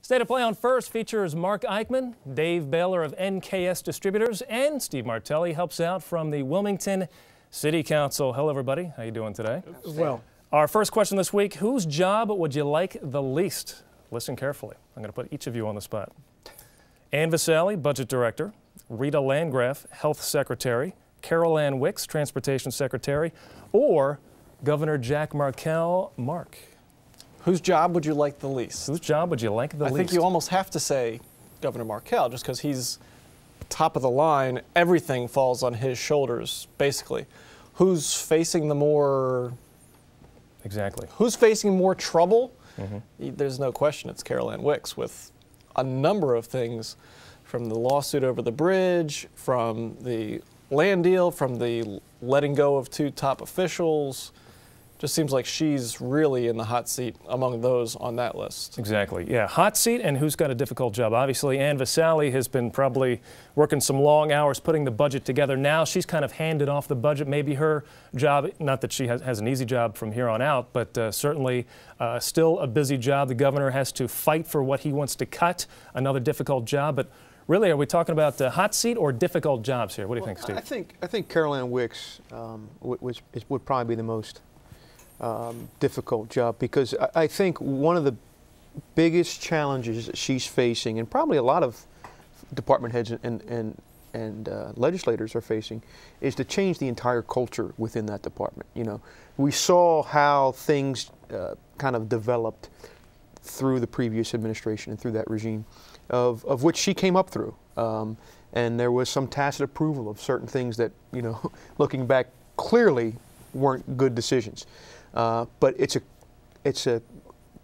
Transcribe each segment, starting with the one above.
State of Play on First features Mark Eichmann, Dave Baylor of NKS Distributors, and Steve Martelli helps out from the Wilmington City Council. Hello, everybody. How you doing today? Well, our first question this week, whose job would you like the least? Listen carefully. I'm going to put each of you on the spot. Ann Vasali, Budget Director, Rita Landgraf, Health Secretary, Carol Ann Wicks, Transportation Secretary, or Governor Jack Markell. Mark. whose job would you like the least? Whose job would you like the least? I think you almost have to say Governor Markell, just because he's top of the line. Everything falls on his shoulders, basically. Who's facing the more... Exactly. Who's facing more trouble? There's no question it's Carol Ann Wicks, with a number of things, from the lawsuit over the bridge, from the land deal, from the letting go of 2 top officials. Just seems like she's really in the hot seat among those on that list. Exactly. Yeah, hot seat, and who's got a difficult job? Obviously, Ann Vasali has been probably working some long hours putting the budget together. Now she's kind of handed off the budget. Maybe her job, not that she has an easy job from here on out, but certainly still a busy job. The governor has to fight for what he wants to cut. Another difficult job. But really, are we talking about hot seat or difficult jobs here? What do you think, Steve? I think Carol Ann Wicks would probably be the most difficult job, because I think one of the biggest challenges that she's facing, and probably a lot of department heads and legislators are facing, is to change the entire culture within that department. You know, we saw how things kind of developed through the previous administration and through that regime, of which she came up through, and there was some tacit approval of certain things that, you know, looking back, clearly weren't good decisions. But it's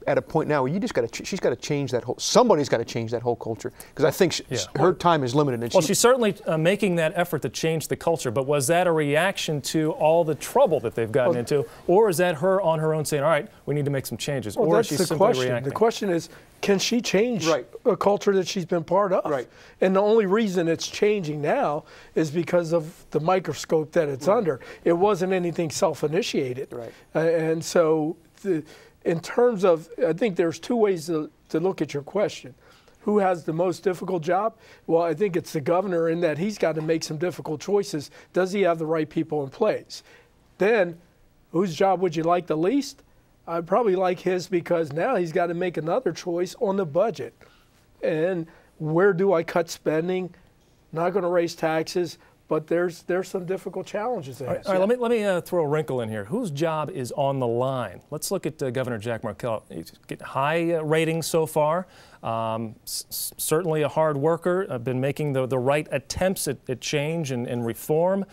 at a point now where you just got to, she's got to change that whole, somebody's got to change that whole culture, because I think her time is limited. And well, she's certainly making that effort to change the culture, but was that a reaction to all the trouble that they've gotten into, or is that her on her own saying, all right, we need to make some changes, or is she simply reacting? The question is, can she change a culture that she's been part of? Right. And the only reason it's changing now is because of the microscope that it's under. It wasn't anything self-initiated. Right. And so in terms of, I think there's 2 ways to look at your question. Who has the most difficult job? Well, I think it's the governor, in that he's got to make some difficult choices. Does he have the right people in place? Then, whose job would you like the least? I'd probably like his, because now he's got to make another choice on the budget. And where do I cut spending? Not going to raise taxes, but there's some difficult challenges there. All right, let me throw a wrinkle in here. Whose job is on the line? Let's look at Governor Jack Markell. He's getting high ratings so far. Certainly a hard worker. Been making the right attempts at change and reform.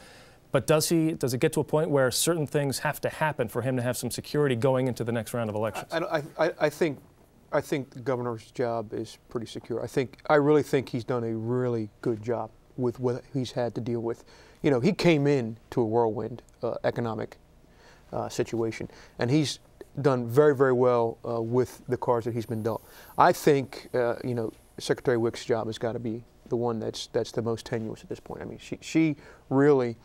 But does it get to a point where certain things have to happen for him to have some security going into the next round of elections? I think the governor's job is pretty secure. I really think he's done a really good job with what he's had to deal with. You know, he came in to a whirlwind economic situation, and he's done very, very well with the cards that he's been dealt. I think you know, Secretary Wicks' job has got to be the one that's the most tenuous at this point. I mean, she really.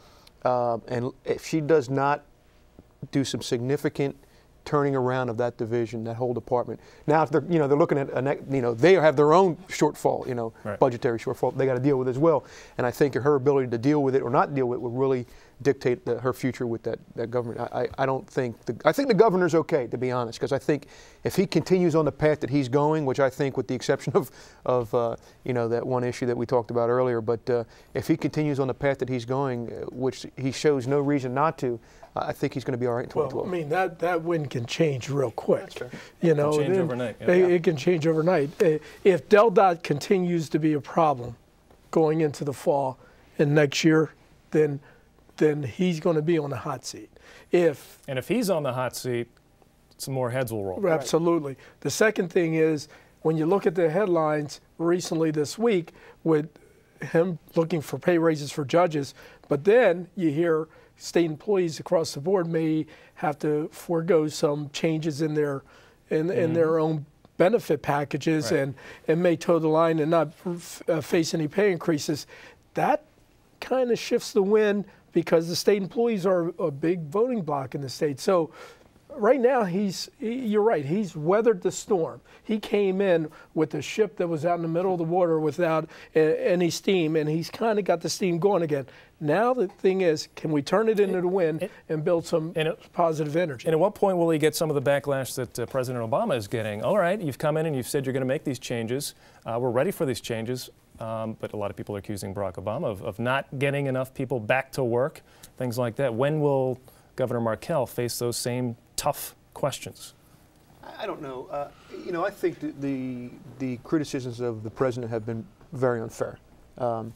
And if she does not do some significant turning around of that division, that whole department, now if they're looking at they have their own shortfall, budgetary shortfall they got to deal with as well. And I think her ability to deal with it or not deal with it will really dictate her future with that government. I think the governor's okay, to be honest, because I think if he continues on the path that he's going, which I think, with the exception of that one issue that we talked about earlier, but if he continues on the path that he's going, which he shows no reason not to, I think he's going to be all right in 2012. Well, I mean, that wind can change real quick. You know, it can change overnight. It can change overnight. If Del Dot continues to be a problem going into the fall and next year, then he's going to be on the hot seat. And if he's on the hot seat, some more heads will roll. Absolutely. The second thing is, when you look at the headlines recently this week with him looking for pay raises for judges, but then you hear state employees across the board may have to forego some changes in their own benefit packages, and may toe the line and not face any pay increases. That kind of shifts the wind, because the state employees are a big voting bloc in the state. So right now, you're right, he's weathered the storm. He came in with a ship that was out in the middle of the water without any steam, and he's kind of got the steam going again. Now the thing is, can we turn it into the wind and build some positive energy? And at what point will he get some of the backlash that President Obama is getting? All right, you've come in and you've said you're going to make these changes. We're ready for these changes. But a lot of people are accusing Barack Obama of not getting enough people back to work, things like that. When will Governor Markell face those same tough questions? I don't know. You know, I think that the criticisms of the president have been very unfair. And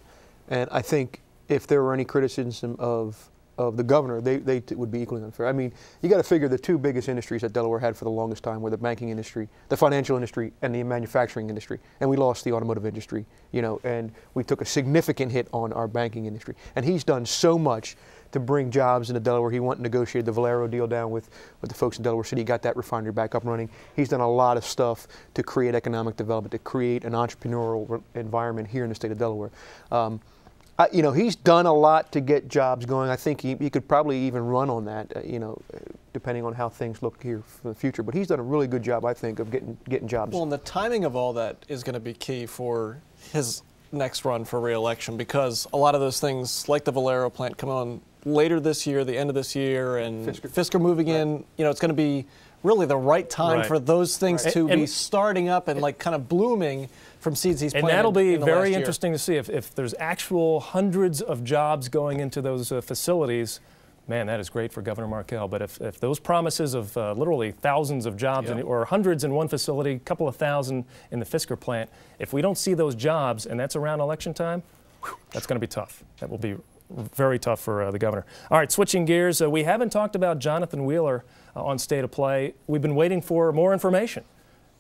I think if there were any criticism of the governor, they would be equally unfair. I mean, you got to figure the two biggest industries that Delaware had for the longest time were the banking industry, the financial industry, and the manufacturing industry. And we lost the automotive industry, you know, and we took a significant hit on our banking industry. And he's done so much to bring jobs into Delaware. He went and negotiated the Valero deal down with the folks in Delaware City. He got that refinery back up and running. He's done a lot of stuff to create economic development, to create an entrepreneurial environment here in the state of Delaware. You know, he's done a lot to get jobs going. I think he could probably even run on that, you know, depending on how things look here for the future. But he's done a really good job, I think, of getting jobs. Well, and the timing of all that is going to be key for his next run for re-election, because a lot of those things, like the Valero plant, come on later this year, the end of this year, and Fisker moving in. You know, it's going to be really the right time for those things to be starting up and like kind of blooming from seeds he's planted. And that'll be very interesting to see if there's actual hundreds of jobs going into those facilities. Man, that is great for Governor Markell. But if those promises of literally thousands of jobs or hundreds in one facility, a couple of thousand in the Fisker plant, if we don't see those jobs and that's around election time, that's going to be tough. That will be very tough for the governor. All right, switching gears, we haven't talked about Jonathan Wheeler on State of Play. We've been waiting for more information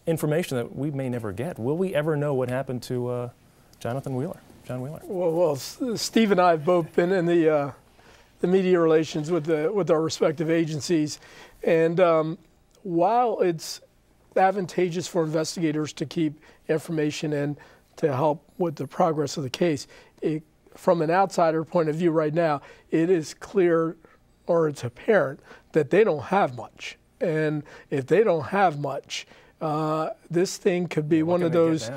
that we may never get. Will we ever know what happened to Jonathan Wheeler, John Wheeler? Well, Steve and I have both been in the media relations with our respective agencies, and while it's advantageous for investigators to keep information in to help with the progress of the case, from an outsider point of view right now, it is clear, or it's apparent, that they don't have much. And if they don't have much, this thing could be one of those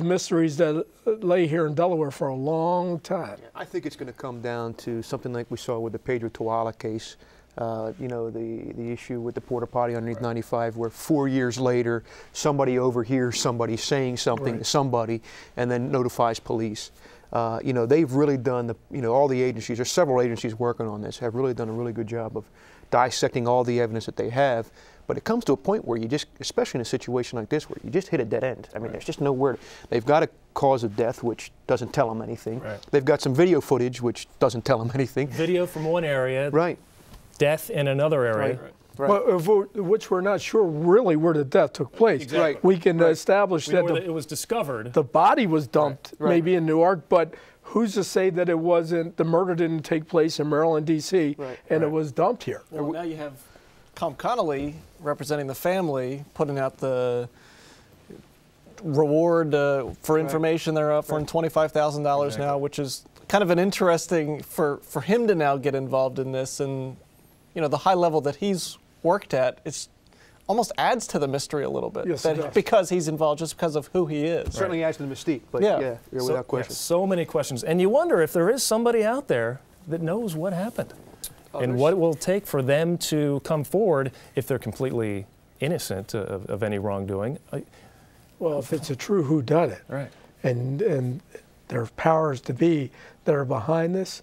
mysteries that lay here in Delaware for a long time. I think it's going to come down to something like we saw with the Pedro Tuala case. You know, the issue with the porta potty underneath 95, where 4 years later somebody overhears somebody saying something to somebody and then notifies police. You know, they've really done all the agencies, there's several agencies working on this, have really done a really good job of dissecting all the evidence that they have. But it comes to a point where you just, especially in a situation like this, where you just hit a dead end. I mean, there's just nowhere. They've got a cause of death, which doesn't tell them anything. They've got some video footage, which doesn't tell them anything. Video from one area. Death in another area. Which we're not sure really where the death took place. We can establish that it was discovered. The body was dumped maybe in Newark, but who's to say that it wasn't, the murder didn't take place in Maryland, D.C., and it was dumped here? Well, now you have Tom Connolly representing the family, putting out the reward for information. They're offering $25,000 now, which is kind of an interesting for him to now get involved in this. And, you know, the high level that he's worked at, it's almost adds to the mystery a little bit. Because he's involved, just because of who he is. Certainly adds to the mystique, but without question. So many questions. And you wonder if there is somebody out there that knows what happened. And what it will take for them to come forward if they're completely innocent of any wrongdoing. Well, if it's a true whodunit, and there are powers to be that are behind this,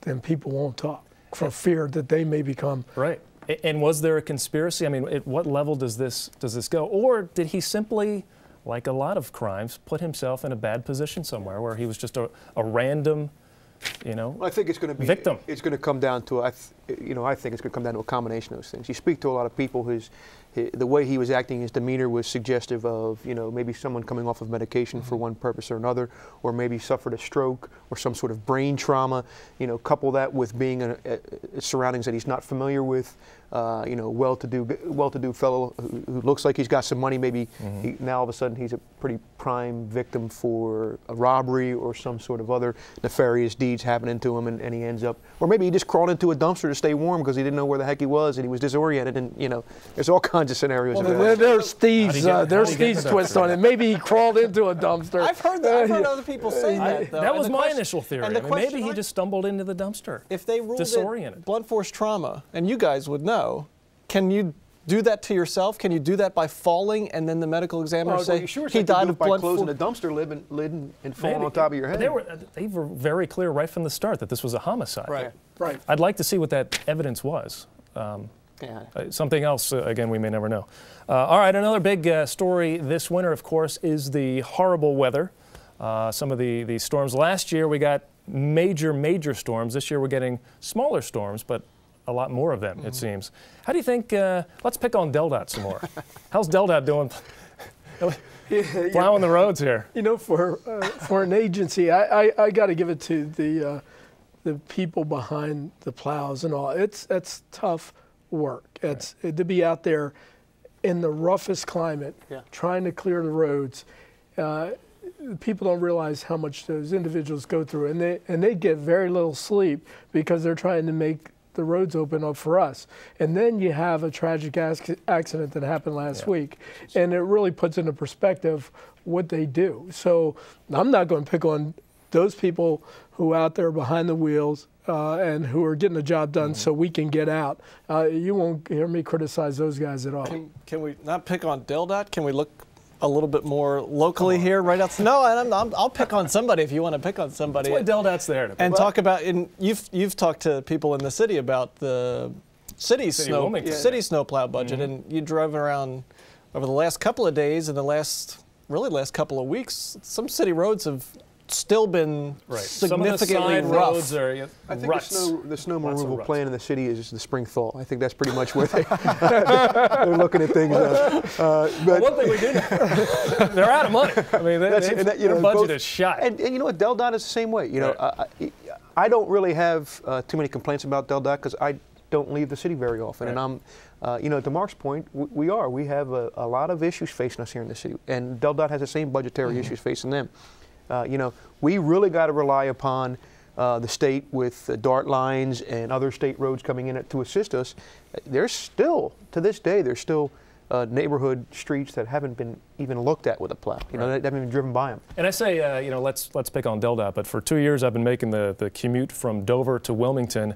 then people won't talk for fear that they may become. And was there a conspiracy? I mean, at what level does this go? Or did he simply, like a lot of crimes, put himself in a bad position somewhere where he was just a random, well, I think it's going to be victim. It's going to come down to, I think it's going to come down to a combination of those things. You speak to a lot of people. His the way he was acting, his demeanor was suggestive of, you know, maybe someone coming off of medication for one purpose or another, or maybe suffered a stroke or some sort of brain trauma. You know, couple that with being in surroundings that he's not familiar with. You know, well-to-do fellow who looks like he's got some money. Maybe now all of a sudden he's a pretty prime victim for a robbery or some sort of other nefarious deeds happening to him, and he ends up, or maybe he just crawled into a dumpster to stay warm because he didn't know where the heck he was and he was disoriented, and you know, there's all kinds of scenarios. Well, there's Steve's twist on it. Maybe he crawled into a dumpster. I've heard that. I've heard other people say that, though. That was my initial theory. I mean, maybe he just stumbled into the dumpster. If they ruled disoriented. it blunt force trauma, and you guys would know, can you do that to yourself? Can you do that by falling and then the medical examiner say he died of blunt force? Closing a dumpster lid and falling on top of your head. They were very clear right from the start that this was a homicide. Right. Right. I'd like to see what that evidence was. Something else, again, we may never know. All right, another big story this winter, of course, is the horrible weather. Some of the storms. Last year we got major storms. This year we're getting smaller storms, but a lot more of them, it seems. How do you think, let's pick on DelDOT some more. How's DelDOT doing plowing the roads here? You know, for an agency, I got to give it to the people behind the plows and all. It's tough work. It's to be out there in the roughest climate, trying to clear the roads. People don't realize how much those individuals go through, and they get very little sleep because they're trying to make the roads open up for us. And then you have a tragic accident that happened last week, and it really puts into perspective what they do. So I'm not going to pick on those people who are out there behind the wheels and who are getting the job done so we can get out. You won't hear me criticize those guys at all. Can we not pick on DelDOT? Can we look a little bit more locally here, right outside? No, I'll pick on somebody if you want to pick on somebody. That's why DelDOT's there. And talk about, you've talked to people in the city about the city snowplow budget, and you drove around over the last couple of days and the last couple of weeks. Some city roads have still been significantly rough. I think the snow removal plan in the city is the spring thaw. I think that's pretty much where they're looking at things. But one thing we do know, they're out of money. I mean, their budget is shot. And you know what, DelDOT is the same way. You know, I don't really have too many complaints about DelDOT because I don't leave the city very often, and I'm, you know, to Mark's point, we have a lot of issues facing us here in the city, and DelDOT has the same budgetary issues facing them. You know, we really got to rely upon the state with DART lines and other state roads coming in to assist us. There's still, to this day, there's still neighborhood streets that haven't been even looked at with a plow. You know, they haven't even driven by them. And I say, you know, let's pick on DelDOT, but for 2 years I've been making the commute from Dover to Wilmington.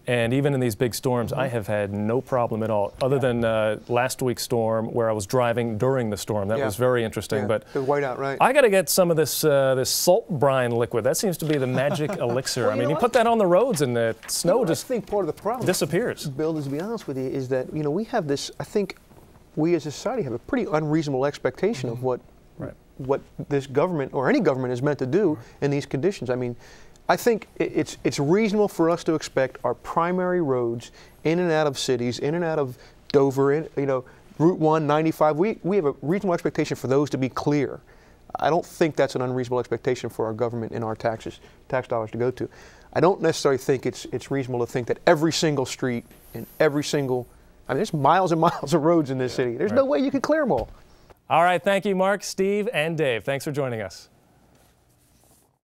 And even in these big storms, I have had no problem at all, other than last week's storm where I was driving during the storm. That was very interesting. But the whiteout, right? I got to get some of this this salt brine liquid. That seems to be the magic elixir. Well, I mean, you put that on the roads and the snow just I think part of the problem disappears. Bill, to be honest with you, is that, you know, we have this, I think we as a society have a pretty unreasonable expectation of what this government or any government is meant to do in these conditions. I mean, I think it's reasonable for us to expect our primary roads in and out of cities, in and out of Dover, you know, Route 1, 95, we have a reasonable expectation for those to be clear. I don't think that's an unreasonable expectation for our government and our tax dollars to go to. I don't necessarily think it's reasonable to think that every single street and every single, I mean, there's miles and miles of roads in this city. There's no way you could clear them all. All right, thank you, Mark, Steve, and Dave. Thanks for joining us.